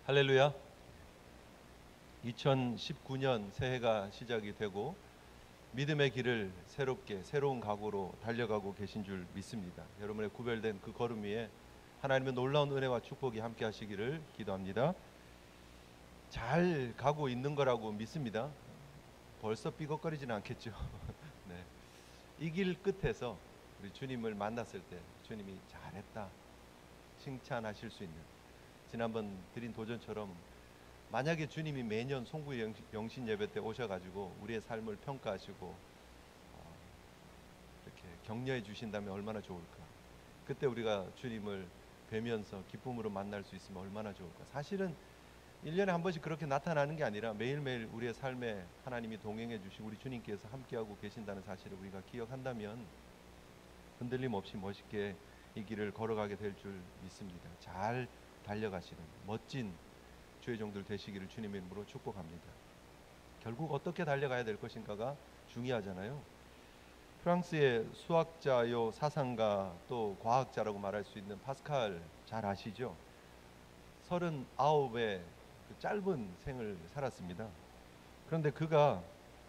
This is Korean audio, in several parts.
할렐루야. 2019년 새해가 시작이 되고 믿음의 길을 새롭게 새로운 각오로 달려가고 계신 줄 믿습니다. 여러분의 구별된 그 걸음 위에 하나님의 놀라운 은혜와 축복이 함께 하시기를 기도합니다. 잘 가고 있는 거라고 믿습니다. 벌써 삐걱거리지는 않겠죠. 네. 이 길 끝에서 우리 주님을 만났을 때 주님이 잘했다 칭찬하실 수 있는, 지난번 드린 도전처럼 만약에 주님이 매년 송구 영신 예배 때 오셔가지고 우리의 삶을 평가하시고 이렇게 격려해 주신다면 얼마나 좋을까. 그때 우리가 주님을 뵈면서 기쁨으로 만날 수 있으면 얼마나 좋을까. 사실은 1년에 한 번씩 그렇게 나타나는 게 아니라 매일매일 우리의 삶에 하나님이 동행해 주시고 우리 주님께서 함께하고 계신다는 사실을 우리가 기억한다면 흔들림 없이 멋있게 이 길을 걸어가게 될 줄 믿습니다. 잘 달려가시는 멋진 주의 종들 되시기를 주님의 이름으로 축복합니다. 결국 어떻게 달려가야 될 것인가가 중요하잖아요. 프랑스의 수학자요 사상가 또 과학자라고 말할 수 있는 파스칼 잘 아시죠? 39의 그 짧은 생을 살았습니다. 그런데 그가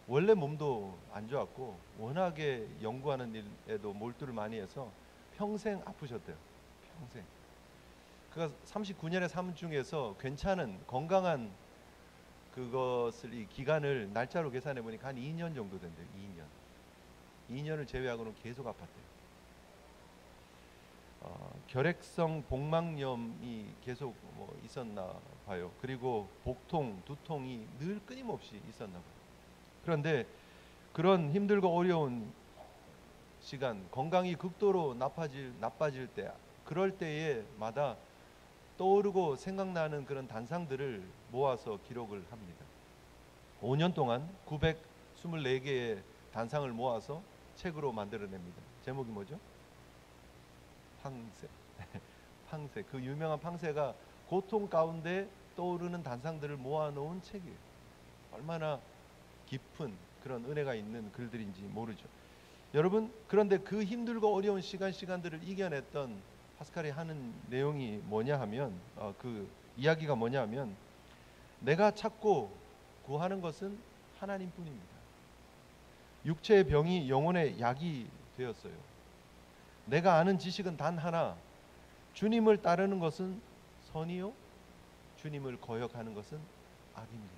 원래 몸도 안 좋았고 워낙에 연구하는 일에도 몰두를 많이 해서 평생 아프셨대요. 평생. 그가 39년의 삶 중에서 괜찮은 건강한 그것을 이 기간을 날짜로 계산해 보니까 한 2년 정도 된대요. 2년을 제외하고는 계속 아팠대요. 결핵성 복막염이 계속 있었나 봐요. 그리고 복통, 두통이 늘 끊임없이 있었나 봐요. 그런데 그런 힘들고 어려운 시간, 건강이 극도로 나빠질 때, 그럴 때에마다 떠오르고 생각나는 그런 단상들을 모아서 기록을 합니다. 5년 동안 924개의 단상을 모아서 책으로 만들어냅니다. 제목이 뭐죠? 팡세. 팡세. 그 유명한 팡세가 고통 가운데 떠오르는 단상들을 모아놓은 책이에요. 얼마나 깊은 그런 은혜가 있는 글들인지 모르죠. 여러분, 그런데 그 힘들고 어려운 시간들을 이겨냈던 파스칼이 하는 내용이 뭐냐 하면 그 이야기가 뭐냐 하면 내가 찾고 구하는 것은 하나님뿐입니다. 육체의 병이 영혼의 약이 되었어요. 내가 아는 지식은 단 하나, 주님을 따르는 것은 선이요 주님을 거역하는 것은 악입니다.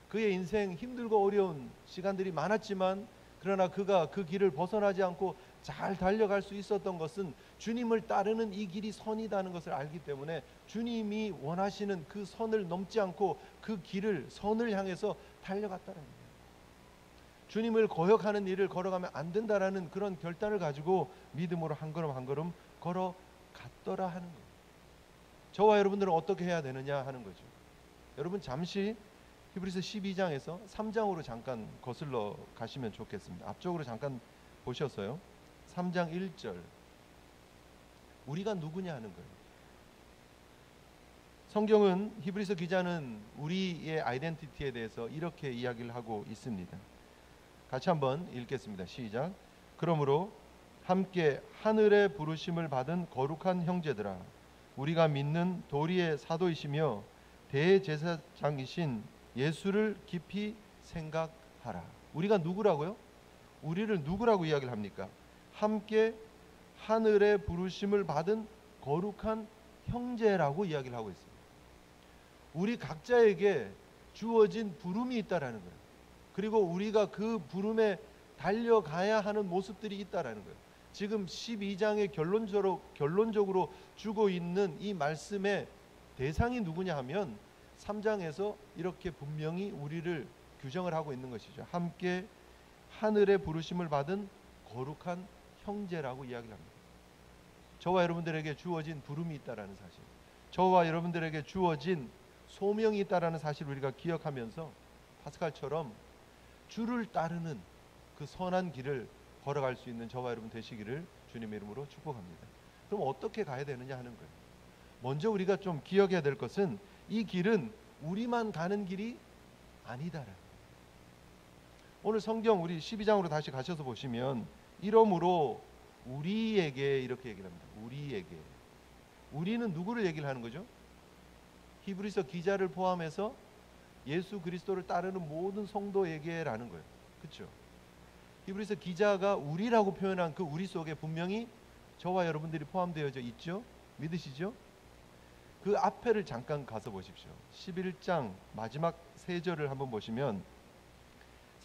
그의 인생 힘들고 어려운 시간들이 많았지만 그러나 그가 그 길을 벗어나지 않고 잘 달려갈 수 있었던 것은 주님을 따르는 이 길이 선이라는 것을 알기 때문에 주님이 원하시는 그 선을 넘지 않고 그 길을 선을 향해서 달려갔다는 거예요. 주님을 거역하는 일을 걸어가면 안 된다라는 그런 결단을 가지고 믿음으로 한 걸음 한 걸음 걸어갔더라 하는 거예요. 저와 여러분들은 어떻게 해야 되느냐 하는 거죠. 여러분 잠시 히브리서 12장에서 3장으로 잠깐 거슬러 가시면 좋겠습니다. 앞쪽으로 잠깐 보셨어요. 3장 1절. 우리가 누구냐 하는 거예요. 성경은, 히브리서 기자는 우리의 아이덴티티에 대해서 이렇게 이야기를 하고 있습니다. 같이 한번 읽겠습니다. 시작. 그러므로 함께 하늘의 부르심을 받은 거룩한 형제들아, 우리가 믿는 도리의 사도이시며 대제사장이신 예수를 깊이 생각하라. 우리가 누구라고요? 우리를 누구라고 이야기를 합니까? 함께 하늘의 부르심을 받은 거룩한 형제라고 이야기를 하고 있습니다. 우리 각자에게 주어진 부름이 있다라는 거예요. 그리고 우리가 그 부름에 달려가야 하는 모습들이 있다라는 거예요. 지금 12장의 결론적으로 주고 있는 이 말씀의 대상이 누구냐 하면 3장에서 이렇게 분명히 우리를 규정을 하고 있는 것이죠. 함께 하늘의 부르심을 받은 거룩한 형제라고 이야기를 합니다. 저와 여러분들에게 주어진 부름이 있다라는 사실, 저와 여러분들에게 주어진 소명이 있다라는 사실을 우리가 기억하면서 파스칼처럼 주를 따르는 그 선한 길을 걸어갈 수 있는 저와 여러분 되시기를 주님의 이름으로 축복합니다. 그럼 어떻게 가야 되느냐 하는 거예요. 먼저 우리가 좀 기억해야 될 것은 이 길은 우리만 가는 길이 아니다라는 거예요. 오늘 성경 우리 12장으로 다시 가셔서 보시면 이러므로 우리에게 이렇게 얘기를 합니다. 우리에게. 우리는 누구를 얘기를 하는 거죠? 히브리서 기자를 포함해서 예수 그리스도를 따르는 모든 성도에게라는 거예요. 그렇죠? 히브리서 기자가 우리라고 표현한 그 우리 속에 분명히 저와 여러분들이 포함되어져 있죠. 믿으시죠? 그 앞에를 잠깐 가서 보십시오. 11장 마지막 세 절을 한번 보시면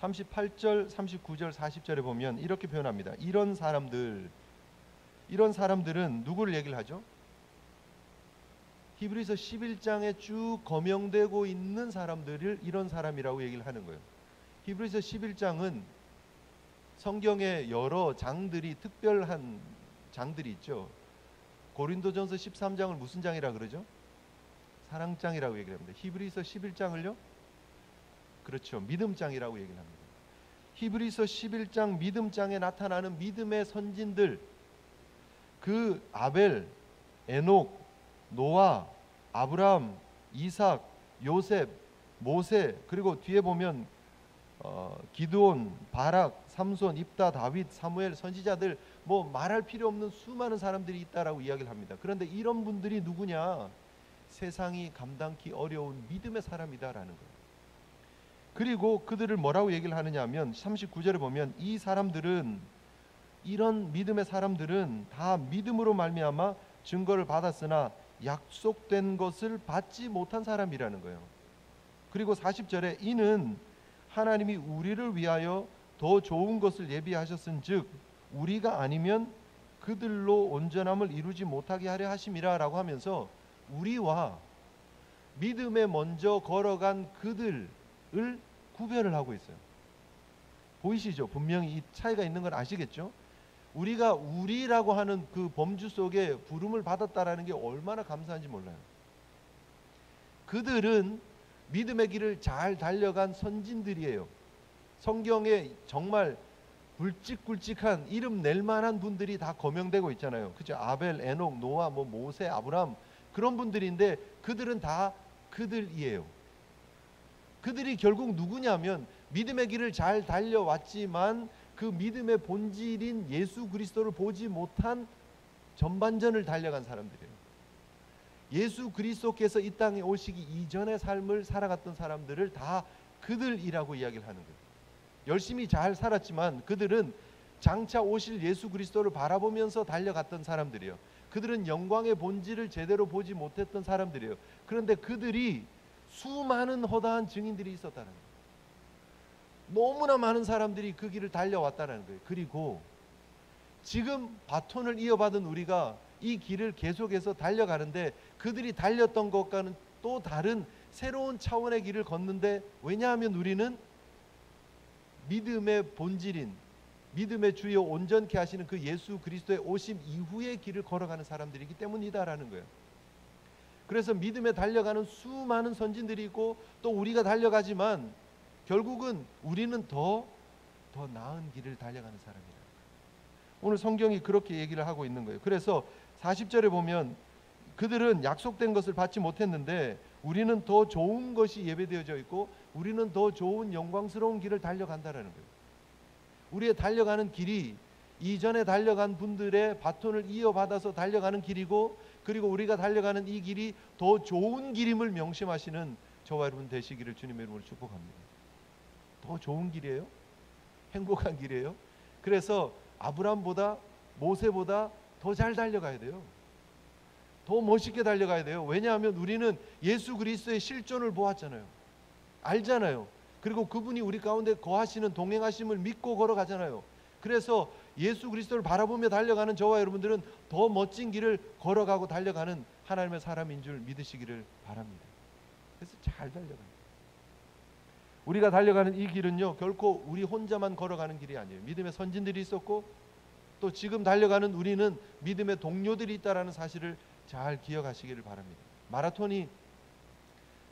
38절, 39절, 40절에 보면 이렇게 표현합니다. 이런 사람들은 누구를 얘기를 하죠? 히브리서 11장에 쭉 거명되고 있는 사람들을 이런 사람이라고 얘기를 하는 거예요. 히브리서 11장은 성경의 여러 장들이 특별한 장들이 있죠. 고린도전서 13장을 무슨 장이라 그러죠? 사랑장이라고 얘기를 합니다. 히브리서 11장을요? 그렇죠. 믿음장이라고 얘기를 합니다. 히브리서 11장 믿음장에 나타나는 믿음의 선진들, 그 아벨, 에녹, 노아, 아브라함, 이삭, 요셉, 모세, 그리고 뒤에 보면 기드온, 바락, 삼손, 입다, 다윗, 사무엘, 선지자들, 뭐 말할 필요 없는 수많은 사람들이 있다라고 이야기를 합니다. 그런데 이런 분들이 누구냐? 세상이 감당기 어려운 믿음의 사람이다라는 거예요. 그리고 그들을 뭐라고 얘기를 하느냐 하면 39절에 보면 이 사람들은, 이런 믿음의 사람들은 다 믿음으로 말미암아 증거를 받았으나 약속된 것을 받지 못한 사람이라는 거예요. 그리고 40절에 이는 하나님이 우리를 위하여 더 좋은 것을 예비하셨은즉 우리가 아니면 그들로 온전함을 이루지 못하게 하려 하심이라 라고 하면서 우리와 믿음에 먼저 걸어간 그들을 구별을 하고 있어요. 보이시죠? 분명히 이 차이가 있는 걸 아시겠죠? 우리가 우리라고 하는 그 범주 속에 부름을 받았다라는 게 얼마나 감사한지 몰라요. 그들은 믿음의 길을 잘 달려간 선진들이에요. 성경에 정말 굵직굵직한 이름 낼 만한 분들이 다 거명되고 있잖아요. 그죠? 아벨, 에녹, 노아, 모세, 아브라함, 그런 분들인데 그들은 다 그들이에요. 그들이 결국 누구냐면 믿음의 길을 잘 달려왔지만 그 믿음의 본질인 예수 그리스도를 보지 못한 전반전을 달려간 사람들이에요. 예수 그리스도께서 이 땅에 오시기 이전의 삶을 살아갔던 사람들을 다 그들이라고 이야기를 하는 거예요. 열심히 잘 살았지만 그들은 장차 오실 예수 그리스도를 바라보면서 달려갔던 사람들이에요. 그들은 영광의 본질을 제대로 보지 못했던 사람들이에요. 그런데 그들이 수많은 허다한 증인들이 있었다는 거예요. 너무나 많은 사람들이 그 길을 달려왔다는 거예요. 그리고 지금 바톤을 이어받은 우리가 이 길을 계속해서 달려가는데 그들이 달렸던 것과는 또 다른 새로운 차원의 길을 걷는데, 왜냐하면 우리는 믿음의 본질인, 믿음의 주여 온전케 하시는 그 예수 그리스도의 오심 이후의 길을 걸어가는 사람들이기 때문이다라는 거예요. 그래서 믿음에 달려가는 수많은 선진들이 있고 또 우리가 달려가지만 결국은 우리는 더 나은 길을 달려가는 사람이다. 오늘 성경이 그렇게 얘기를 하고 있는 거예요. 그래서 40절에 보면 그들은 약속된 것을 받지 못했는데 우리는 더 좋은 것이 예배되어져 있고 우리는 더 좋은 영광스러운 길을 달려간다라는 거예요. 우리의 달려가는 길이 이전에 달려간 분들의 바톤을 이어받아서 달려가는 길이고, 그리고 우리가 달려가는 이 길이 더 좋은 길임을 명심하시는 저와 여러분 되시기를 주님의 이름으로 축복합니다. 더 좋은 길이에요? 행복한 길이에요? 그래서 아브라함보다 모세보다 더 잘 달려가야 돼요. 더 멋있게 달려가야 돼요. 왜냐하면 우리는 예수 그리스도의 실존을 보았잖아요. 알잖아요. 그리고 그분이 우리 가운데 거하시는, 동행하심을 믿고 걸어가잖아요. 그래서 예수 그리스도를 바라보며 달려가는 저와 여러분들은 더 멋진 길을 걸어가고 달려가는 하나님의 사람인 줄 믿으시기를 바랍니다. 그래서 잘 달려가요. 우리가 달려가는 이 길은요, 결코 우리 혼자만 걸어가는 길이 아니에요. 믿음의 선진들이 있었고 또 지금 달려가는 우리는 믿음의 동료들이 있다라는 사실을 잘 기억하시기를 바랍니다. 마라톤이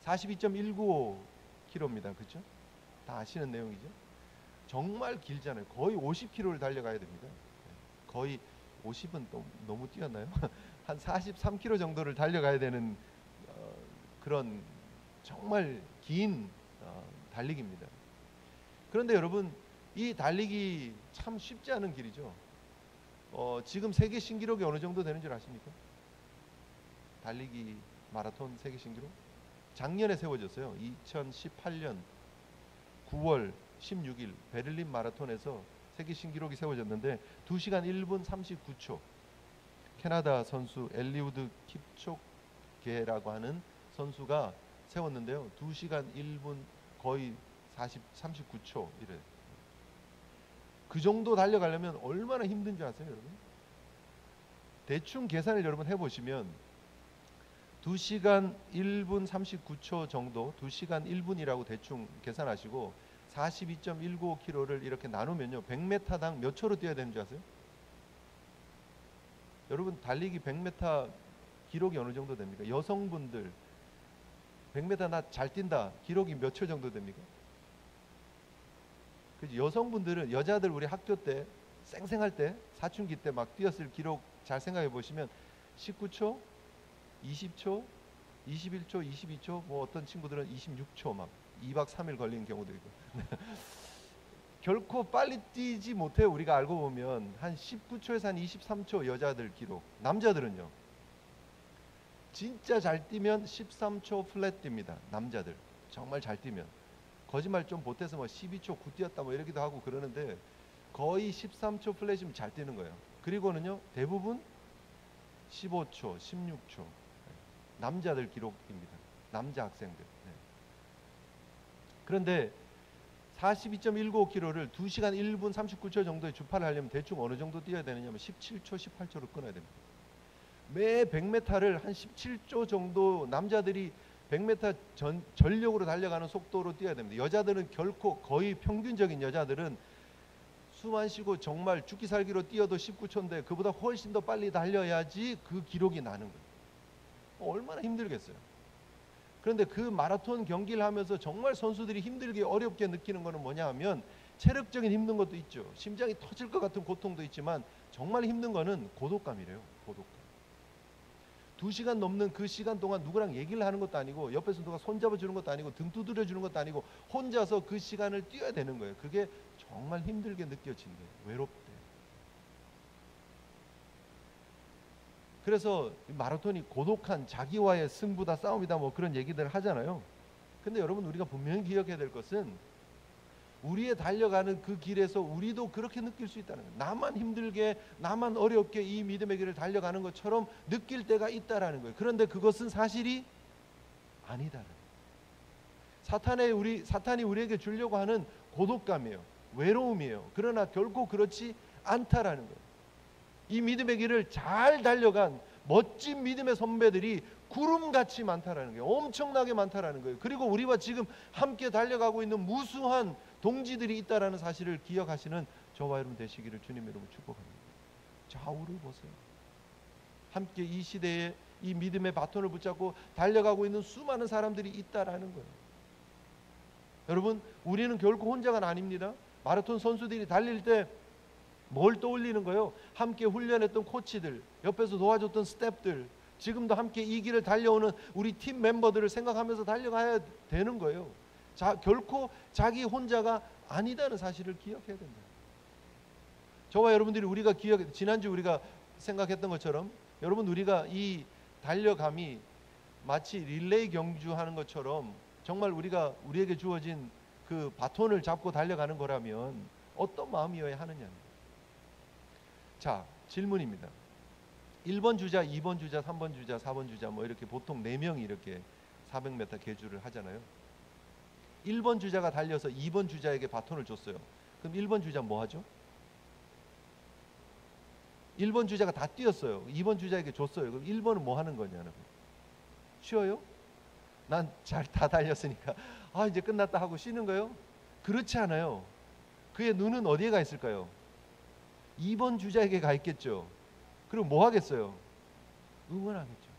42.195km입니다. 그렇죠? 다 아시는 내용이죠. 정말 길잖아요. 거의 50km를 달려가야 됩니다. 거의 50은 또 너무 뛰었나요? 한 43km 정도를 달려가야 되는 그런 정말 긴 달리기입니다. 그런데 여러분, 이 달리기 참 쉽지 않은 길이죠. 지금 세계 신기록이 어느 정도 되는 줄 아십니까? 달리기 마라톤 세계 신기록 작년에 세워졌어요. 2018년 9월 16일 베를린 마라톤에서 세계 신기록이 세워졌는데 2시간 1분 39초. 캐나다 선수 엘리우드 킵초게라고 하는 선수가 세웠는데요. 2시간 1분 거의 39초 이래. 그 정도 달려가려면 얼마나 힘든 줄 아세요, 여러분? 대충 계산을 여러분 해보시면 2시간 1분 39초 정도, 2시간 1분이라고 대충 계산하시고 42.195km를 이렇게 나누면요, 100m당 몇 초로 뛰어야 되는 줄 아세요? 여러분 달리기 100m 기록이 어느 정도 됩니까? 여성분들 100m 나 잘 뛴다 기록이 몇 초 정도 됩니까? 그죠? 여성분들은, 여자들 우리 학교 때 쌩쌩할 때 사춘기 때 막 뛰었을 기록 잘 생각해 보시면 19초, 20초, 21초, 22초, 뭐 어떤 친구들은 26초 막 2박 3일 걸리는 경우도 있고. 결코 빨리 뛰지 못해요. 우리가 알고 보면 한 19초에서 한 23초 여자들 기록. 남자들은요, 진짜 잘 뛰면 13초 플랫 뜁니다. 남자들 정말 잘 뛰면, 거짓말 좀 보태서 뭐 12초 9 뛰었다 뭐 이러기도 하고 그러는데 거의 13초 플랫이면 잘 뛰는 거예요. 그리고는요, 대부분 15초, 16초 남자들 기록입니다. 남자 학생들. 네. 그런데 42.195km를 2시간 1분 39초 정도의 주파를 하려면 대충 어느 정도 뛰어야 되느냐면 17초, 18초로 끊어야 됩니다. 매 100m를 한 17초 정도 남자들이 100m 전력으로 달려가는 속도로 뛰어야 됩니다. 여자들은 결코, 거의 평균적인 여자들은 숨 안 쉬고 정말 죽기 살기로 뛰어도 19초인데 그보다 훨씬 더 빨리 달려야지 그 기록이 나는 거예요. 얼마나 힘들겠어요. 그런데 그 마라톤 경기를 하면서 정말 선수들이 힘들게 어렵게 느끼는 것은 뭐냐 하면 체력적인 힘든 것도 있죠. 심장이 터질 것 같은 고통도 있지만 정말 힘든 거는 고독감이래요. 고독감. 2시간 넘는 그 시간 동안 누구랑 얘기를 하는 것도 아니고 옆에서 누가 손잡아 주는 것도 아니고 등 두드려 주는 것도 아니고 혼자서 그 시간을 뛰어야 되는 거예요. 그게 정말 힘들게 느껴진대요. 외롭대. 그래서 마라톤이 고독한 자기와의 승부다, 싸움이다, 뭐 그런 얘기들 하잖아요. 근데 여러분, 우리가 분명히 기억해야 될 것은 우리의 달려가는 그 길에서 우리도 그렇게 느낄 수 있다는 거예요. 나만 힘들게, 나만 어렵게 이 믿음의 길을 달려가는 것처럼 느낄 때가 있다라는 거예요. 그런데 그것은 사실이 아니다라는 거예요. 사탄이 우리에게 주려고 하는 고독감이에요. 외로움이에요. 그러나 결코 그렇지 않다라는 거예요. 이 믿음의 길을 잘 달려간 멋진 믿음의 선배들이 구름같이 많다라는 거예요. 엄청나게 많다라는 거예요. 그리고 우리와 지금 함께 달려가고 있는 무수한 동지들이 있다라는 사실을 기억하시는 저와 여러분 되시기를 주님 이름으로 축복합니다. 좌우를 보세요. 함께 이 시대에 이 믿음의 바톤을 붙잡고 달려가고 있는 수많은 사람들이 있다라는 거예요. 여러분, 우리는 결코 혼자가 아닙니다. 마라톤 선수들이 달릴 때 뭘 떠올리는 거예요? 함께 훈련했던 코치들, 옆에서 도와줬던 스태프들, 지금도 함께 이 길을 달려오는 우리 팀 멤버들을 생각하면서 달려가야 되는 거예요. 결코 자기 혼자가 아니다는 사실을 기억해야 된다. 저와 여러분들이 지난주 우리가 생각했던 것처럼, 여러분, 우리가 이 달려감이 마치 릴레이 경주하는 것처럼 정말 우리에게 주어진 그 바톤을 잡고 달려가는 거라면 어떤 마음이어야 하느냐. 자, 질문입니다. 1번 주자, 2번 주자, 3번 주자, 4번 주자 뭐 이렇게 보통 4명이 이렇게 400m 계주를 하잖아요. 1번 주자가 달려서 2번 주자에게 바톤을 줬어요. 그럼 1번 주자 뭐 하죠? 1번 주자가 다 뛰었어요. 2번 주자에게 줬어요. 그럼 1번은 뭐 하는 거냐는. 쉬어요? 난 잘 다 달렸으니까 이제 끝났다 하고 쉬는 거예요? 그렇지 않아요. 그의 눈은 어디에 가 있을까요? 2번 주자에게 가 있겠죠. 그리고 뭐 하겠어요? 응원하겠죠.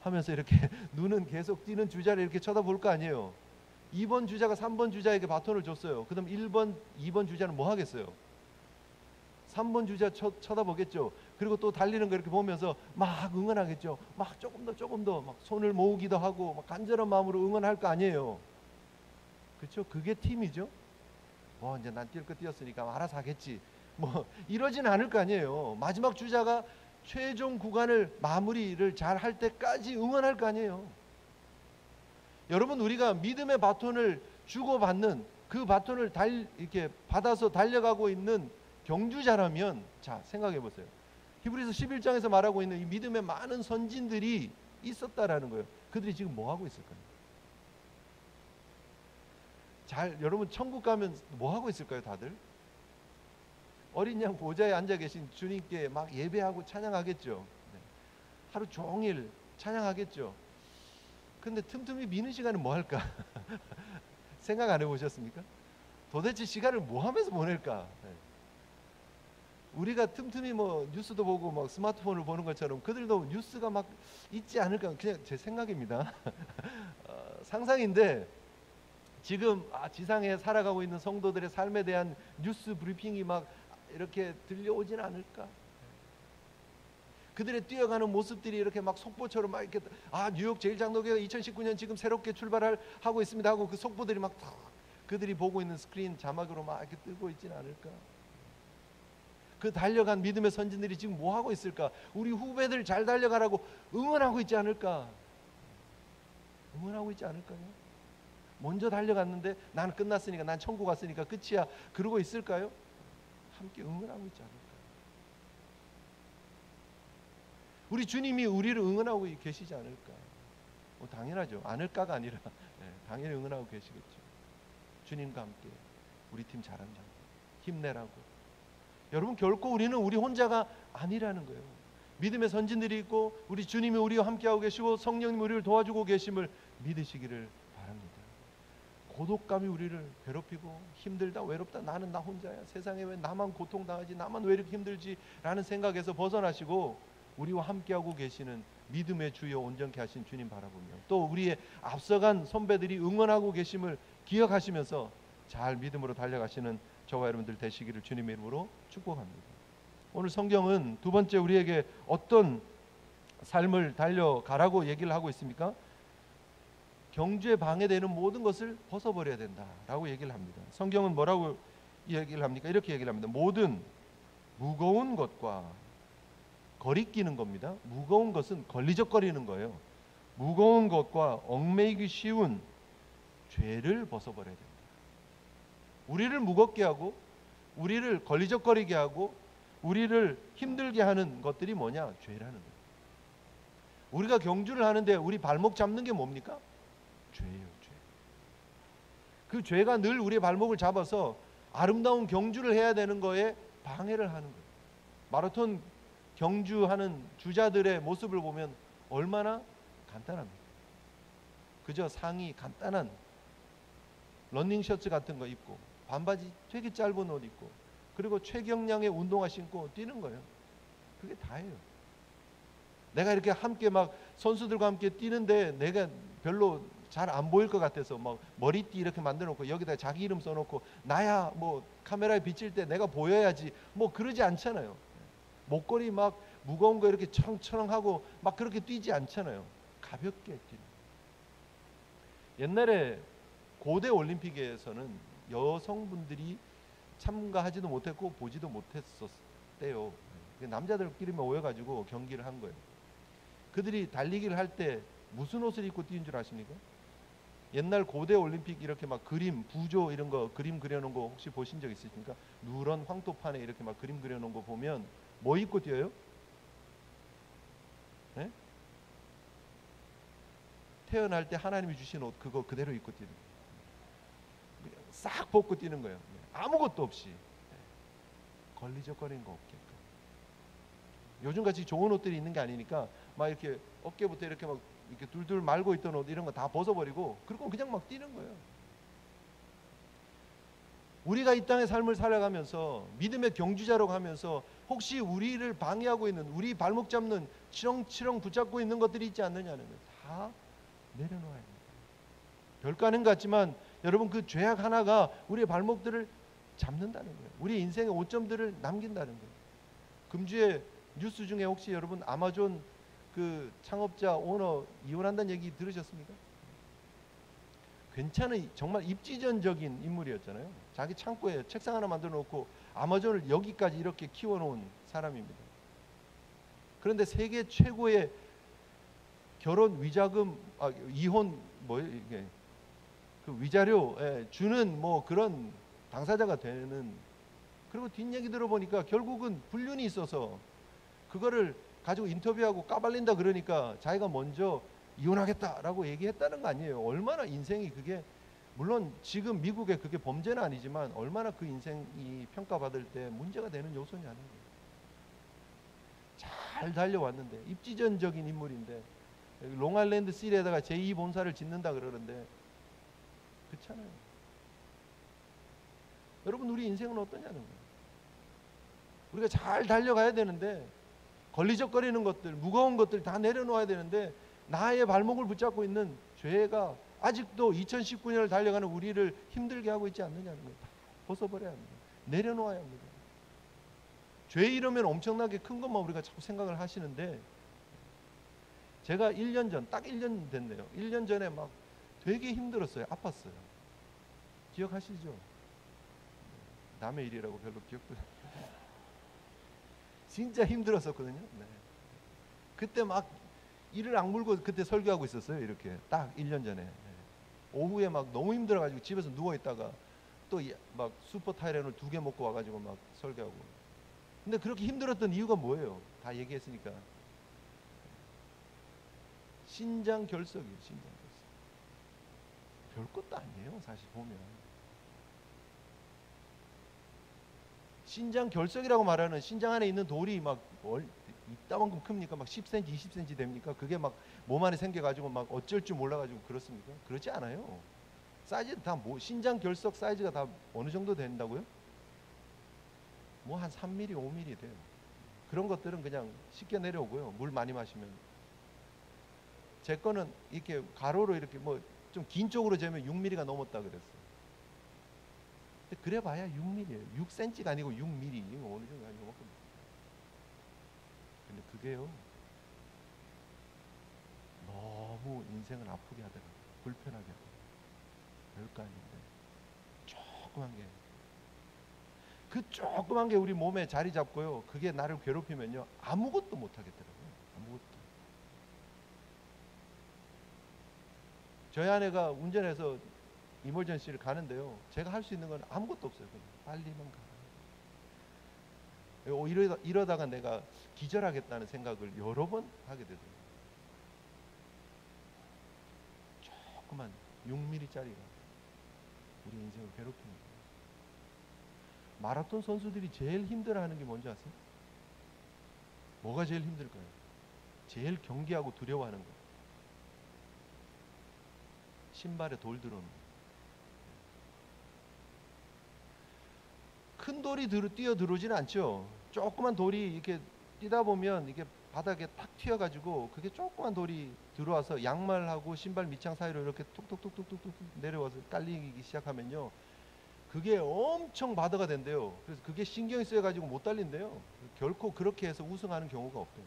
하면서 이렇게 눈은 계속 뛰는 주자를 이렇게 쳐다볼 거 아니에요. 2번 주자가 3번 주자에게 바톤을 줬어요. 그럼 2번 주자는 뭐 하겠어요? 3번 주자 쳐다보겠죠. 그리고 또 달리는 거 이렇게 보면서 막 응원하겠죠. 막 조금 더 막 손을 모으기도 하고 막 간절한 마음으로 응원할 거 아니에요. 그렇죠? 그게 팀이죠. 이제 난 뛸 거 뛰었으니까 알아서 하겠지. 뭐 이러진 않을 거 아니에요. 마지막 주자가 최종 구간을 마무리를 잘 할 때까지 응원할 거 아니에요. 여러분, 우리가 믿음의 바톤을 주고받는 그 바톤을 이렇게 받아서 달려가고 있는 경주자라면, 자, 생각해 보세요. 히브리서 11장에서 말하고 있는 이 믿음의 많은 선진들이 있었다라는 거예요. 그들이 지금 뭐 하고 있을까요? 여러분, 천국 가면 뭐 하고 있을까요, 다들? 어린 양 보좌에 앉아 계신 주님께 막 예배하고 찬양하겠죠. 네. 하루 종일 찬양하겠죠. 근데 틈틈이 비는 시간은 뭐 할까? 생각 안 해보셨습니까? 도대체 시간을 뭐 하면서 보낼까? 네. 우리가 틈틈이 뭐 뉴스도 보고 막 스마트폰을 보는 것처럼 그들도 뉴스가 막 있지 않을까? 그냥 제 생각입니다. 상상인데, 지금 지상에 살아가고 있는 성도들의 삶에 대한 뉴스 브리핑이 막 이렇게 들려오진 않을까? 그들의 뛰어가는 모습들이 이렇게 막 속보처럼 막 이렇게, 뉴욕 제일장로교회가 2019년 지금 새롭게 출발하고 있습니다 하고 그 속보들이 막 그들이 보고 있는 스크린 자막으로 막 이렇게 뜨고 있진 않을까? 그 달려간 믿음의 선진들이 지금 뭐 하고 있을까? 우리 후배들 잘 달려가라고 응원하고 있지 않을까? 응원하고 있지 않을까요? 먼저 달려갔는데 난 끝났으니까, 난 천국 갔으니까 끝이야, 그러고 있을까요? 함께 응원하고 있지 않을까? 우리 주님이 우리를 응원하고 계시지 않을까? 당연하죠. 않을까가 아니라 당연히 응원하고 계시겠죠. 주님과 함께 우리 팀 잘한다, 힘내라고. 여러분, 결코 우리는 우리 혼자가 아니라는 거예요. 믿음의 선진들이 있고 우리 주님이 우리와 함께하고 계시고 성령님이 우리를 도와주고 계심을 믿으시기를 바랍니다. 고독감이 우리를 괴롭히고 힘들다, 외롭다, 나는 나 혼자야, 세상에 왜 나만 고통당하지, 나만 왜 이렇게 힘들지 라는 생각에서 벗어나시고 우리와 함께하고 계시는 믿음의 주여 온전케 하신 주님 바라보며, 또 우리의 앞서간 선배들이 응원하고 계심을 기억하시면서 잘 믿음으로 달려가시는 저와 여러분들 되시기를 주님의 이름으로 축복합니다. 오늘 성경은 두 번째 우리에게 어떤 삶을 달려가라고 얘기를 하고 있습니까? 경주에 방해되는 모든 것을 벗어버려야 된다라고 얘기를 합니다. 성경은 뭐라고 얘기를 합니까? 이렇게 얘기를 합니다. 모든 무거운 것과 거리끼는 겁니다. 무거운 것은 걸리적거리는 거예요. 무거운 것과 얽매이기 쉬운 죄를 벗어버려야 된다. 우리를 무겁게 하고 우리를 걸리적거리게 하고 우리를 힘들게 하는 것들이 뭐냐? 죄라는 거예요. 우리가 경주를 하는데 우리 발목 잡는 게 뭡니까? 죄예요, 죄. 그 죄가 늘 우리의 발목을 잡아서 아름다운 경주를 해야 되는 거에 방해를 하는 거예요. 마라톤 경주하는 주자들의 모습을 보면 얼마나 간단합니까? 그저 상의 간단한 러닝 셔츠 같은 거 입고 반바지 되게 짧은 옷 입고 그리고 최경량의 운동화 신고 뛰는 거예요. 그게 다예요. 내가 이렇게 함께 막 선수들과 함께 뛰는데 내가 별로 잘 안 보일 것 같아서 막 머리띠 이렇게 만들어 놓고 여기다 자기 이름 써놓고 나야 뭐 카메라에 비칠 때 내가 보여야지 뭐 그러지 않잖아요. 목걸이 막 무거운 거 이렇게 청청하고 막 그렇게 뛰지 않잖아요. 가볍게 뛰는. 옛날에 고대 올림픽에서는 여성분들이 참가하지도 못했고 보지도 못했었대요. 남자들끼리만 모여가지고 경기를 한 거예요. 그들이 달리기를 할 때 무슨 옷을 입고 뛰는 줄 아십니까? 옛날 고대 올림픽 이렇게 막 그림, 부조 이런 거 그림 그려놓은 거 혹시 보신 적 있으십니까? 누런 황토판에 이렇게 막 그림 그려놓은 거 보면 뭐 입고 뛰어요? 네? 태어날 때 하나님이 주신 옷 그거 그대로 입고 뛰는 거예요. 싹 벗고 뛰는 거예요. 아무것도 없이. 걸리적거리는 거 없게끔. 요즘같이 좋은 옷들이 있는 게 아니니까 막 이렇게 어깨부터 이렇게 막 이렇게 둘둘 말고 있던 옷 이런 거 다 벗어버리고 그리고 그냥 막 뛰는 거예요. 우리가 이 땅의 삶을 살아가면서 믿음의 경주자로 가면서 혹시 우리를 방해하고 있는 우리 발목 잡는 치렁치렁 붙잡고 있는 것들이 있지 않느냐는 거예요. 다 내려놓아야 합니다. 별거 아닌 것 같지만 여러분 그 죄악 하나가 우리의 발목들을 잡는다는 거예요. 우리 인생의 오점들을 남긴다는 거예요. 금주에 뉴스 중에 혹시 여러분 아마존 그 창업자 오너 이혼한다는 얘기 들으셨습니까? 괜찮은 정말 입지전적인 인물이었잖아요. 자기 창고에 책상 하나 만들어 놓고 아마존을 여기까지 이렇게 키워놓은 사람입니다. 그런데 세계 최고의 결혼 위자금, 이혼 뭐 이게 그 위자료 주는 뭐 그런 당사자가 되는, 그리고 뒷얘기 들어보니까 결국은 불륜이 있어서 그거를 가지고 인터뷰하고 까발린다 그러니까 자기가 먼저 이혼하겠다라고 얘기했다는 거 아니에요. 얼마나 인생이 그게, 물론 지금 미국에 그게 범죄는 아니지만 얼마나 그 인생이 평가받을 때 문제가 되는 요소냐는 거예요. 잘 달려왔는데 입지전적인 인물인데 롱아일랜드 시리에다가 제2본사를 짓는다 그러는데 그렇잖아요. 여러분, 우리 인생은 어떠냐는 거예요. 우리가 잘 달려가야 되는데 걸리적거리는 것들, 무거운 것들 다 내려놓아야 되는데 나의 발목을 붙잡고 있는 죄가 아직도 2019년을 달려가는 우리를 힘들게 하고 있지 않느냐는 거예요. 다 벗어버려야 합니다. 내려놓아야 합니다. 죄 이러면 엄청나게 큰 것만 우리가 자꾸 생각을 하시는데, 제가 1년 전, 딱 1년 됐네요. 1년 전에 막 되게 힘들었어요. 아팠어요. 기억하시죠? 남의 일이라고 별로 기억도 진짜 힘들었었거든요. 네. 그때 막 이를 악물고 그때 설교하고 있었어요. 이렇게 딱 1년 전에. 네. 오후에 막 너무 힘들어가지고 집에서 누워있다가 또 막 슈퍼 타이레놀 2개 먹고 와가지고 막 설교하고. 근데 그렇게 힘들었던 이유가 뭐예요? 다 얘기했으니까. 신장 결석이에요. 신장 결석. 별것도 아니에요. 사실 보면. 신장 결석이라고 말하는, 신장 안에 있는 돌이 막 이따만큼 큽니까? 막 10cm, 20cm 됩니까? 그게 막 몸 안에 생겨가지고 막 어쩔 줄 몰라가지고 그렇습니까? 그렇지 않아요. 사이즈 다 뭐, 신장 결석 사이즈가 다 어느 정도 된다고요? 뭐 한 3mm, 5mm 돼요. 그런 것들은 그냥 쉽게 내려오고요. 물 많이 마시면. 제 거는 이렇게 가로로 이렇게 뭐 좀 긴 쪽으로 재면 6mm가 넘었다 그랬어요. 근데 그래봐야 6mm예요. 6cm가 아니고 6mm. 이거 어느 정도 아니고. 근데 그게요, 너무 인생을 아프게 하더라고요. 불편하게 하더라고요. 별거 아닌데 조그만 게, 그 조그만 게 우리 몸에 자리 잡고요, 그게 나를 괴롭히면요 아무것도 못 하겠더라고요. 아무것도. 저희 아내가 운전해서 이머전시를 가는데요, 제가 할 수 있는 건 아무것도 없어요. 그냥 빨리만 가. 이러다가 내가 기절하겠다는 생각을 여러 번 하게 되더라고요. 조그만 6mm짜리가 우리 인생을 괴롭히는 거예요. 마라톤 선수들이 제일 힘들어하는 게 뭔지 아세요? 뭐가 제일 힘들까요? 제일 경계하고 두려워하는 거예요. 신발에 돌 들어오는 거예요. 큰 돌이 뛰어 들어오지는 않죠. 조그만 돌이 이렇게 뛰다 보면 이게 바닥에 탁 튀어가지고 그게 조그만 돌이 들어와서 양말하고 신발 밑창 사이로 이렇게 톡톡톡톡톡 내려와서 깔리기 시작하면요, 그게 엄청 바다가 된대요. 그래서 그게 신경이 쓰여가지고 못 달린대요. 결코 그렇게 해서 우승하는 경우가 없대요.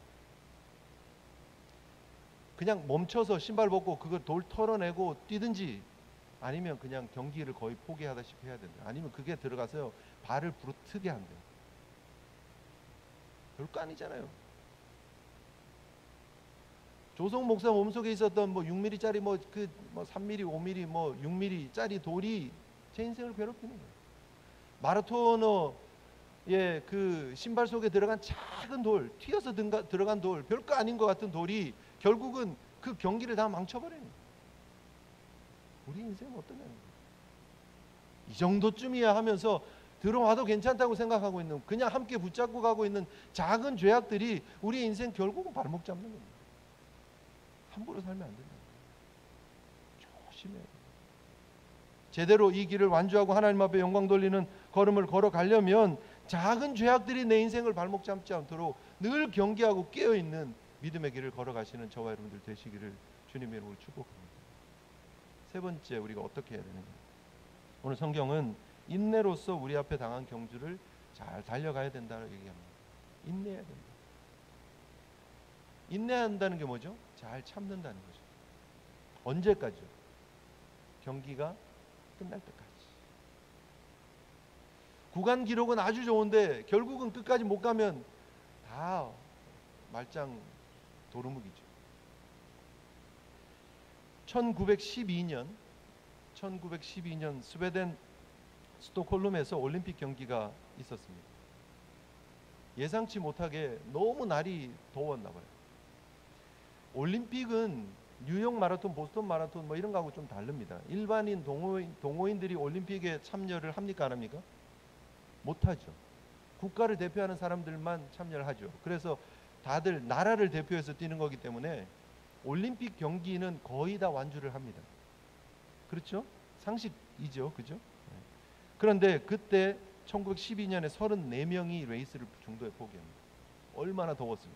그냥 멈춰서 신발 벗고 그걸 돌 털어내고 뛰든지, 아니면 그냥 경기를 거의 포기하다시피 해야 된다. 아니면 그게 들어가서 발을 부르트게 한대요. 별거 아니잖아요. 조성 목사 몸속에 있었던 뭐 6mm짜리 뭐 3mm, 5mm, 뭐 6mm짜리 돌이 제 인생을 괴롭히는 거예요. 마라토너의 그 신발 속에 들어간 작은 돌, 튀어서 들어간 돌, 별거 아닌 것 같은 돌이 결국은 그 경기를 다 망쳐버리는 거예요. 우리 인생은 어떠냐는 거예요. 이 정도쯤이야 하면서 들어와도 괜찮다고 생각하고 있는, 그냥 함께 붙잡고 가고 있는 작은 죄악들이 우리 인생 결국은 발목 잡는 겁니다. 함부로 살면 안 된다. 조심해요. 제대로 이 길을 완주하고 하나님 앞에 영광 돌리는 걸음을 걸어가려면 작은 죄악들이 내 인생을 발목 잡지 않도록 늘 경계하고 깨어있는 믿음의 길을 걸어가시는 저와 여러분들 되시기를 주님의 이름으로 축복합니다. 세 번째, 우리가 어떻게 해야 되는가? 오늘 성경은 인내로서 우리 앞에 당한 경주를 잘 달려가야 된다고 얘기합니다. 인내해야 된다. 인내한다는 게 뭐죠? 잘 참는다는 거죠. 언제까지요? 경기가 끝날 때까지. 구간 기록은 아주 좋은데 결국은 끝까지 못 가면 다 말짱 도루묵이죠. 1912년 스웨덴 스톡홀름에서 올림픽 경기가 있었습니다. 예상치 못하게 너무 날이 더웠나 봐요. 올림픽은 뉴욕 마라톤, 보스턴 마라톤 뭐 이런 거하고 좀 다릅니다. 일반인 동호인들이 올림픽에 참여를 합니까, 안 합니까? 못하죠. 국가를 대표하는 사람들만 참여를 하죠. 그래서 다들 나라를 대표해서 뛰는 거기 때문에 올림픽 경기는 거의 다 완주를 합니다. 그렇죠? 상식이죠. 그죠? 그런데 그때 1912년에 34명이 레이스를 중도에 포기합니다. 얼마나 더웠으면.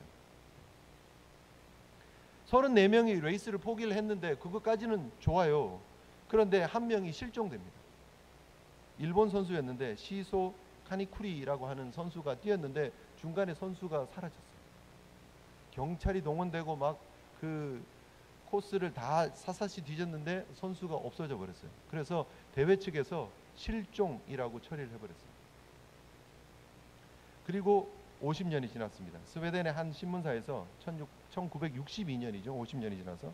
34명이 레이스를 포기를 했는데 그것까지는 좋아요. 그런데 한 명이 실종됩니다. 일본 선수였는데 시소 카니쿠리라고 하는 선수가 뛰었는데 중간에 선수가 사라졌어요. 경찰이 동원되고 막 그 코스를 다 샅샅이 뒤졌는데 선수가 없어져 버렸어요. 그래서 대회 측에서 실종이라고 처리를 해버렸어요. 그리고 50년이 지났습니다. 스웨덴의 한 신문사에서 1962년이죠. 50년이 지나서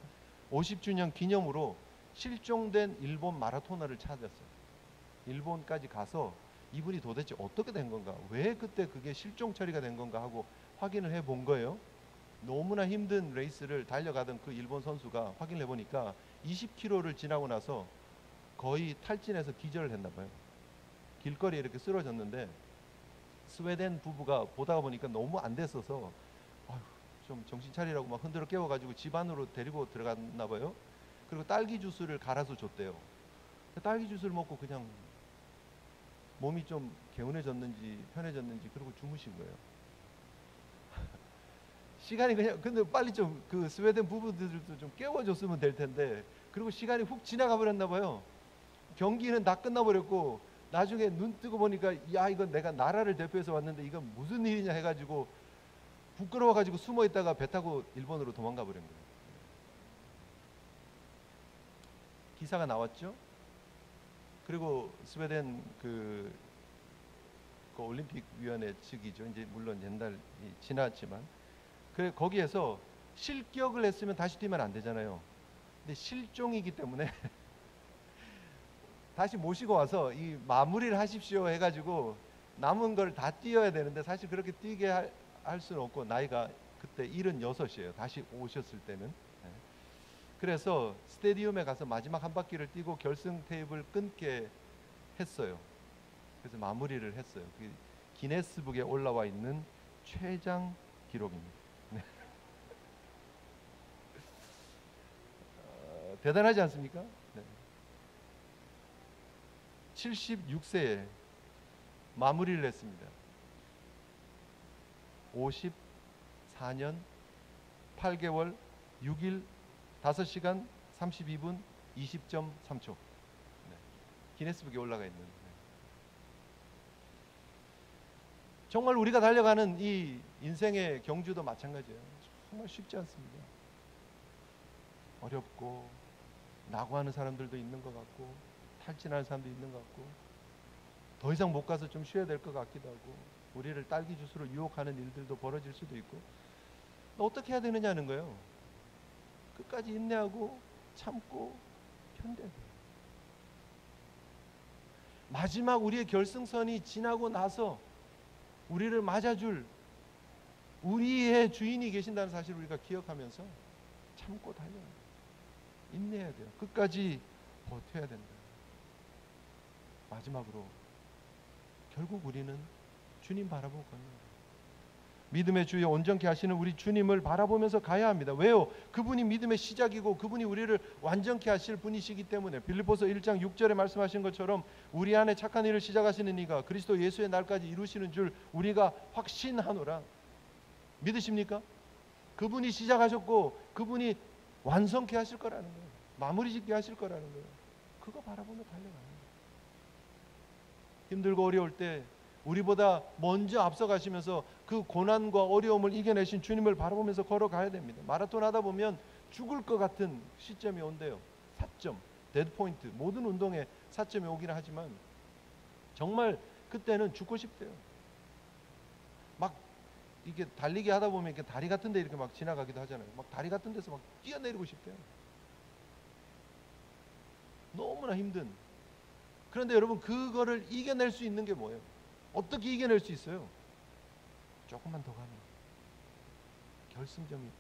50주년 기념으로 실종된 일본 마라토너를 찾았어요. 일본까지 가서 이분이 도대체 어떻게 된 건가, 왜 그때 그게 실종 처리가 된 건가 하고 확인을 해본 거예요. 너무나 힘든 레이스를 달려가던 그 일본 선수가 확인을 해보니까 20km를 지나고 나서 거의 탈진해서 기절을 했나 봐요. 길거리에 이렇게 쓰러졌는데 스웨덴 부부가 보다 보니까 너무 안 됐어서 좀 정신 차리라고 막 흔들어 깨워가지고 집 안으로 데리고 들어갔나 봐요. 그리고 딸기 주스를 갈아서 줬대요. 딸기 주스를 먹고 그냥 몸이 좀 개운해졌는지 편해졌는지 그러고 주무신 거예요. 시간이 그냥, 근데 빨리 좀 그 스웨덴 부부들도 좀 깨워줬으면 될 텐데, 그리고 시간이 훅 지나가 버렸나 봐요. 경기는 다 끝나버렸고 나중에 눈 뜨고 보니까 야, 이건 내가 나라를 대표해서 왔는데 이건 무슨 일이냐 해가지고 부끄러워가지고 숨어 있다가 배 타고 일본으로 도망가 버린 거예요. 기사가 나왔죠. 그리고 스웨덴 그 올림픽 위원회 측이죠. 이제 물론 옛날이 지났지만 거기에서 실격을 했으면 다시 뛰면 안 되잖아요. 근데 실종이기 때문에 다시 모시고 와서 이 마무리를 하십시오 해가지고 남은 걸 다 뛰어야 되는데, 사실 그렇게 뛰게 할 수는 없고 나이가 그때 76이에요. 다시 오셨을 때는. 그래서 스테디움에 가서 마지막 한 바퀴를 뛰고 결승 테이프를 끊게 했어요. 그래서 마무리를 했어요. 그 기네스북에 올라와 있는 최장 기록입니다. 대단하지 않습니까? 네. 76세에 마무리를 했습니다. 54년 8개월 6일 5시간 32분 20.3초. 네. 기네스북에 올라가 있는. 네. 정말 우리가 달려가는 이 인생의 경주도 마찬가지예요. 정말 쉽지 않습니다. 어렵고 낙오하는 사람들도 있는 것 같고 탈진하는 사람도 있는 것 같고 더 이상 못 가서 좀 쉬어야 될 것 같기도 하고 우리를 딸기 주스로 유혹하는 일들도 벌어질 수도 있고, 어떻게 해야 되느냐는 거예요. 끝까지 인내하고 참고 견뎌야 돼요. 마지막 우리의 결승선이 지나고 나서 우리를 맞아줄 우리의 주인이 계신다는 사실을 우리가 기억하면서 참고 달려야 돼요. 인내해야 돼요. 끝까지 버텨야 된다. 마지막으로 결국 우리는 주님 바라보고 걷는 거예요. 믿음의 주에 온전케 하시는 우리 주님을 바라보면서 가야 합니다. 왜요? 그분이 믿음의 시작이고 그분이 우리를 완전케 하실 분이시기 때문에. 빌립보서 1장 6절에 말씀하신 것처럼 우리 안에 착한 일을 시작하시는 이가 그리스도 예수의 날까지 이루시는 줄 우리가 확신하노라. 믿으십니까? 그분이 시작하셨고 그분이 완성케 하실 거라는 거예요. 마무리 짓게 하실 거라는 거예요. 그거 바라보며 달려가는 거예요. 힘들고 어려울 때 우리보다 먼저 앞서가시면서 그 고난과 어려움을 이겨내신 주님을 바라보면서 걸어가야 됩니다. 마라톤 하다 보면 죽을 것 같은 시점이 온대요. 사점, 데드포인트. 모든 운동에 사점이 오긴 하지만 정말 그때는 죽고 싶대요. 막 이게 달리기 하다 보면 이렇게 다리 같은데 이렇게 막 지나가기도 하잖아요. 막 다리 같은 데서 막 뛰어내리고 싶대요. 너무나 힘든. 그런데 여러분, 그거를 이겨낼 수 있는 게 뭐예요? 어떻게 이겨낼 수 있어요? 조금만 더 가면 결승점이 있다,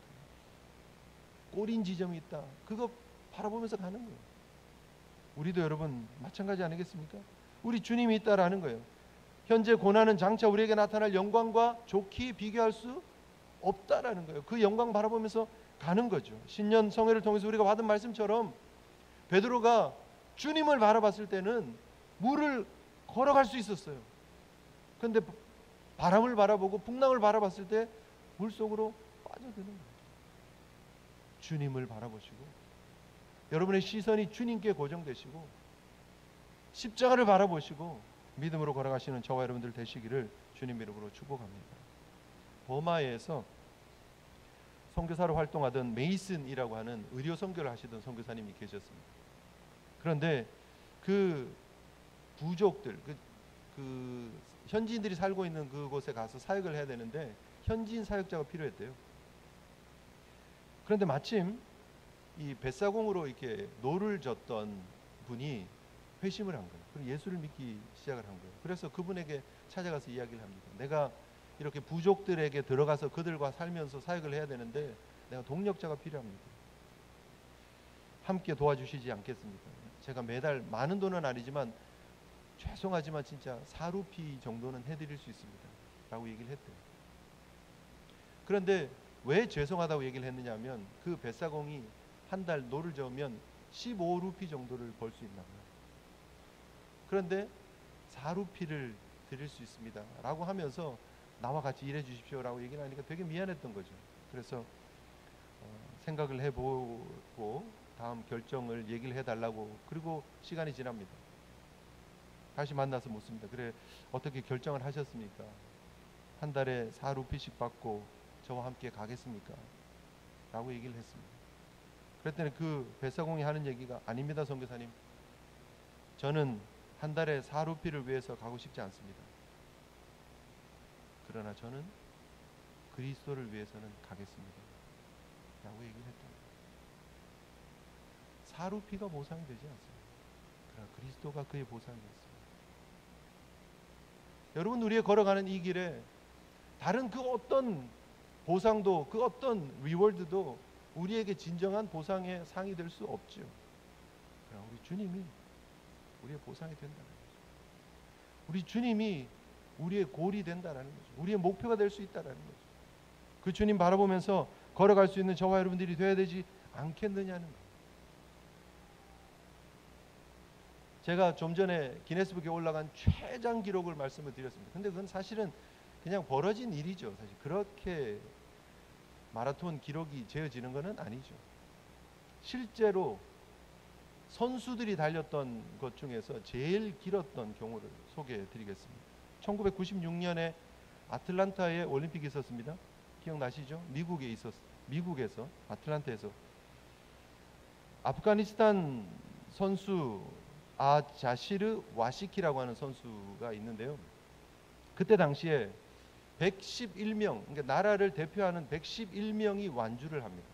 꼬린 지점이 있다, 그거 바라보면서 가는 거예요. 우리도 여러분 마찬가지 아니겠습니까? 우리 주님이 있다라는 거예요. 현재 고난은 장차 우리에게 나타날 영광과 좋게 비교할 수 없다라는 거예요. 그 영광 바라보면서 가는 거죠. 신년 성회를 통해서 우리가 받은 말씀처럼 베드로가 주님을 바라봤을 때는 물을 걸어갈 수 있었어요. 그런데 바람을 바라보고 풍랑을 바라봤을 때 물속으로 빠져드는 거예요. 주님을 바라보시고 여러분의 시선이 주님께 고정되시고 십자가를 바라보시고 믿음으로 걸어가시는 저와 여러분들 되시기를 주님 이름으로 축복합니다. 버마에서 선교사로 활동하던 메이슨이라고 하는 의료 선교를 하시던 선교사님이 계셨습니다. 그런데 그 부족들, 그 현지인들이 살고 있는 그곳에 가서 사역을 해야 되는데 현지인 사역자가 필요했대요. 그런데 마침 이 뱃사공으로 이렇게 노를 젓던 분이 회심을 한 거예요. 그리고 예수를 믿기 시작을 한 거예요. 그래서 그분에게 찾아가서 이야기를 합니다. 내가 이렇게 부족들에게 들어가서 그들과 살면서 사역을 해야 되는데 내가 동력자가 필요합니다. 함께 도와주시지 않겠습니까? 제가 매달 많은 돈은 아니지만 죄송하지만 진짜 4루피 정도는 해드릴 수 있습니다 라고 얘기를 했대요. 그런데 왜 죄송하다고 얘기를 했느냐 하면 그 뱃사공이 한 달 노를 저으면 15루피 정도를 벌 수 있나 봐요. 그런데 4루피를 드릴 수 있습니다 라고 하면서 나와 같이 일해 주십시오 라고 얘기를 하니까 되게 미안했던 거죠. 그래서 생각을 해보고 다음 결정을 얘기를 해달라고. 그리고 시간이 지납니다. 다시 만나서 묻습니다. 그래, 어떻게 결정을 하셨습니까? 한 달에 4루피씩 받고 저와 함께 가겠습니까? 라고 얘기를 했습니다. 그랬더니 그 뱃사공이 하는 얘기가, 아닙니다 선교사님, 저는 한 달에 4루피를 위해서 가고 싶지 않습니다. 그러나 저는 그리스도를 위해서는 가겠습니다 라고 얘기를 했다. 4루피가 보상이 되지 않습니다. 그러나 그리스도가 그의 보상이 있습니다. 여러분, 우리의 걸어가는 이 길에 다른 그 어떤 보상도, 그 어떤 리워드도 우리에게 진정한 보상의 상이 될 수 없죠. 그러나 우리 주님이 우리의 보상이 된다는 거죠. 우리 주님이 우리의 골이 된다는 거죠. 우리의 목표가 될 수 있다는 거죠. 그 주님 바라보면서 걸어갈 수 있는 저와 여러분들이 되어야 되지 않겠느냐는 거예요. 제가 좀 전에 기네스북에 올라간 최장 기록을 말씀을 드렸습니다. 근데 그건 사실은 그냥 벌어진 일이죠. 사실 그렇게 마라톤 기록이 재어지는 것은 아니죠. 실제로 선수들이 달렸던 것 중에서 제일 길었던 경우를 소개해 드리겠습니다. 1996년에 아틀란타에 올림픽이 있었습니다. 기억나시죠? 미국에서 아틀란타에서 아프가니스탄 선수 아자시르 와시키라고 하는 선수가 있는데요. 그때 당시에 111명, 그러니까 나라를 대표하는 111명이 완주를 합니다.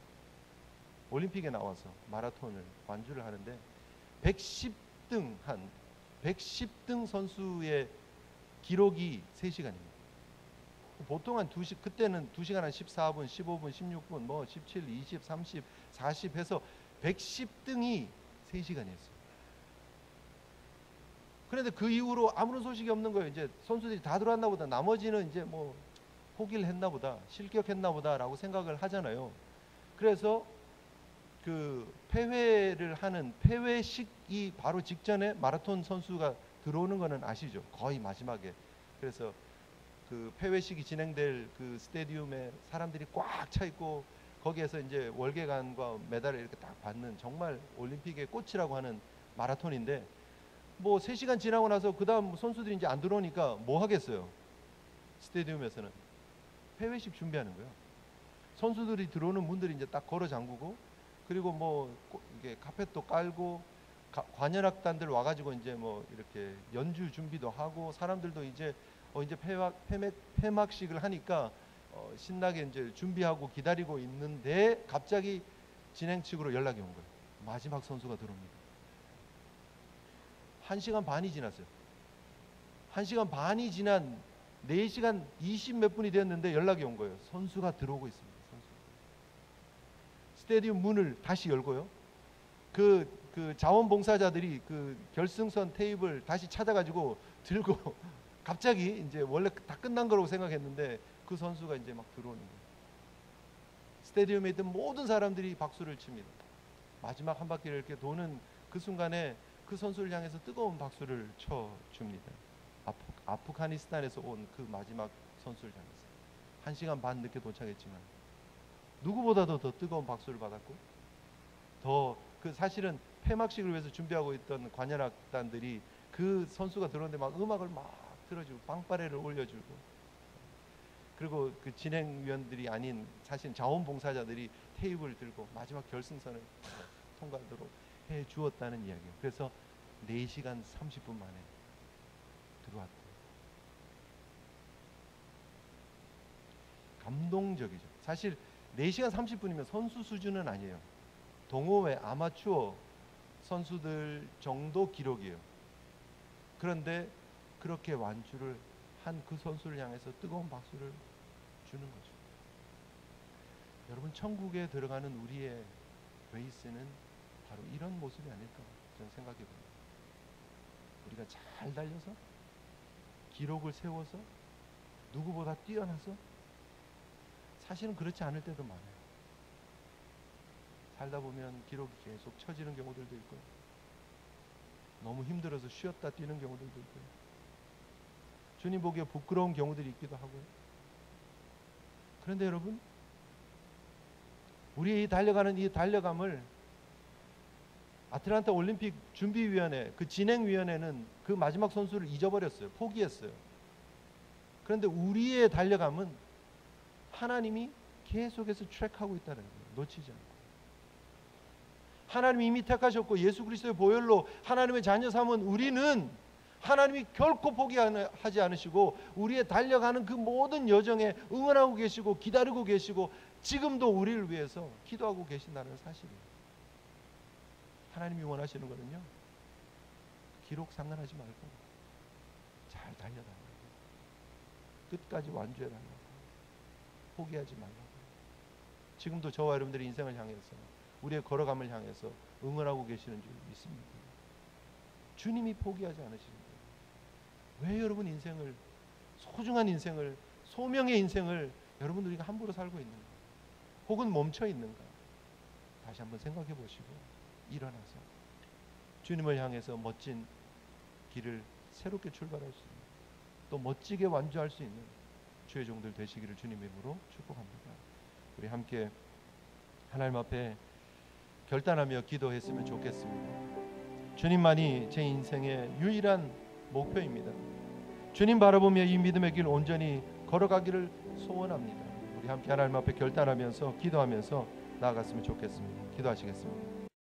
올림픽에 나와서 마라톤을 완주를 하는데 110등 선수의 기록이 3시간입니다. 보통 한 2시, 그때는 2시간 한 14분, 15분, 16분, 뭐 17, 20, 30, 40 해서 110등이 3시간이었어요. 그런데 그 이후로 아무런 소식이 없는 거예요. 이제 선수들이 다 들어왔나 보다, 나머지는 이제 뭐 포기를 했나 보다, 실격했나 보다라고 생각을 하잖아요. 그래서 그 폐회를 하는 폐회식이 바로 직전에 마라톤 선수가 들어오는 거는 아시죠? 거의 마지막에. 그래서 그 폐회식이 진행될 그 스테디움에 사람들이 꽉 차 있고 거기에서 이제 월계관과 메달을 이렇게 딱 받는 정말 올림픽의 꽃이라고 하는 마라톤인데, 뭐 3시간 지나고 나서 그 다음 선수들이 이제 안 들어오니까 뭐 하겠어요? 스테디움에서는 폐회식 준비하는 거예요. 선수들이 들어오는 문들이 이제 딱 걸어 잠그고, 그리고 뭐 이게 카펫도 깔고 관현악단들 와가지고 이제 뭐 이렇게 연주 준비도 하고, 사람들도 이제 폐막식을 하니까 신나게 이제 준비하고 기다리고 있는데 갑자기 진행 측으로 연락이 온 거예요. 마지막 선수가 들어옵니다. 1시간 반이 지났어요. 1시간 반이 지난 4시간 20 몇 분이 됐는데 연락이 온 거예요. 선수가 들어오고 있습니다. 선수. 스테디움 문을 다시 열고요. 그 자원봉사자들이 그 결승선 테이블 다시 찾아가지고 들고 갑자기 이제 원래 다 끝난 거라고 생각했는데 그 선수가 이제 막 들어오는 거예요. 스테디움에 있던 모든 사람들이 박수를 칩니다. 마지막 한 바퀴를 이렇게 도는 그 순간에 그 선수를 향해서 뜨거운 박수를 쳐 줍니다. 아프가니스탄에서 온 그 마지막 선수를 향해서 1시간 반 늦게 도착했지만 누구보다도 더 뜨거운 박수를 받았고, 더 그 사실은 폐막식을 위해서 준비하고 있던 관현악단들이 그 선수가 들어오는데 막 음악을 막 틀어주고 빵빠레를 올려주고, 그리고 그 진행위원들이 아닌 사실 자원봉사자들이 테이블 들고 마지막 결승선을 통과하도록 해 주었다는 이야기예요. 그래서 4시간 30분 만에 들어왔다. 감동적이죠. 사실 4시간 30분이면 선수 수준은 아니에요. 동호회 아마추어 선수들 정도 기록이에요. 그런데 그렇게 완주를 한 그 선수를 향해서 뜨거운 박수를 주는 거죠. 여러분, 천국에 들어가는 우리의 레이스는 바로 이런 모습이 아닐까 저는 생각해 봅니다. 우리가 잘 달려서 기록을 세워서 누구보다 뛰어나서, 사실은 그렇지 않을 때도 많아요. 살다 보면 기록이 계속 처지는 경우들도 있고, 너무 힘들어서 쉬었다 뛰는 경우들도 있고, 주님 보기에 부끄러운 경우들이 있기도 하고요. 그런데 여러분, 우리 달려가는 이 달려감을 아틀란타 올림픽 준비위원회, 그 진행위원회는 그 마지막 선수를 잊어버렸어요. 포기했어요. 그런데 우리의 달려감은 하나님이 계속해서 트랙하고 있다는 거예요. 놓치지 않고. 하나님이 이미 택하셨고 예수 그리스도의 보혈로 하나님의 자녀 삼은 우리는 하나님이 결코 포기하지 않으시고 우리의 달려가는 그 모든 여정에 응원하고 계시고 기다리고 계시고 지금도 우리를 위해서 기도하고 계신다는 사실이에요. 하나님이 원하시는 거는요, 기록 상관하지 말고 잘 달려달라고, 끝까지 완주해달라고, 포기하지 말라고. 지금도 저와 여러분들의 인생을 향해서, 우리의 걸어감을 향해서 응원하고 계시는 줄 믿습니다. 주님이 포기하지 않으시는 거예요. 왜 여러분 인생을, 소중한 인생을, 소명의 인생을 여러분 우리가 함부로 살고 있는가, 혹은 멈춰 있는가, 다시 한번 생각해 보시고 일어나서 주님을 향해서 멋진 길을 새롭게 출발할 수 있는, 또 멋지게 완주할 수 있는 주의 종들 되시기를 주님의 이름으로 축복합니다. 우리 함께 하나님 앞에 결단하며 기도했으면 좋겠습니다. 주님만이 제 인생의 유일한 목표입니다. 주님 바라보며 이 믿음의 길 온전히 걸어가기를 소원합니다. 우리 함께 하나님 앞에 결단하면서 기도하면서 나아갔으면 좋겠습니다. 기도하시겠습니다.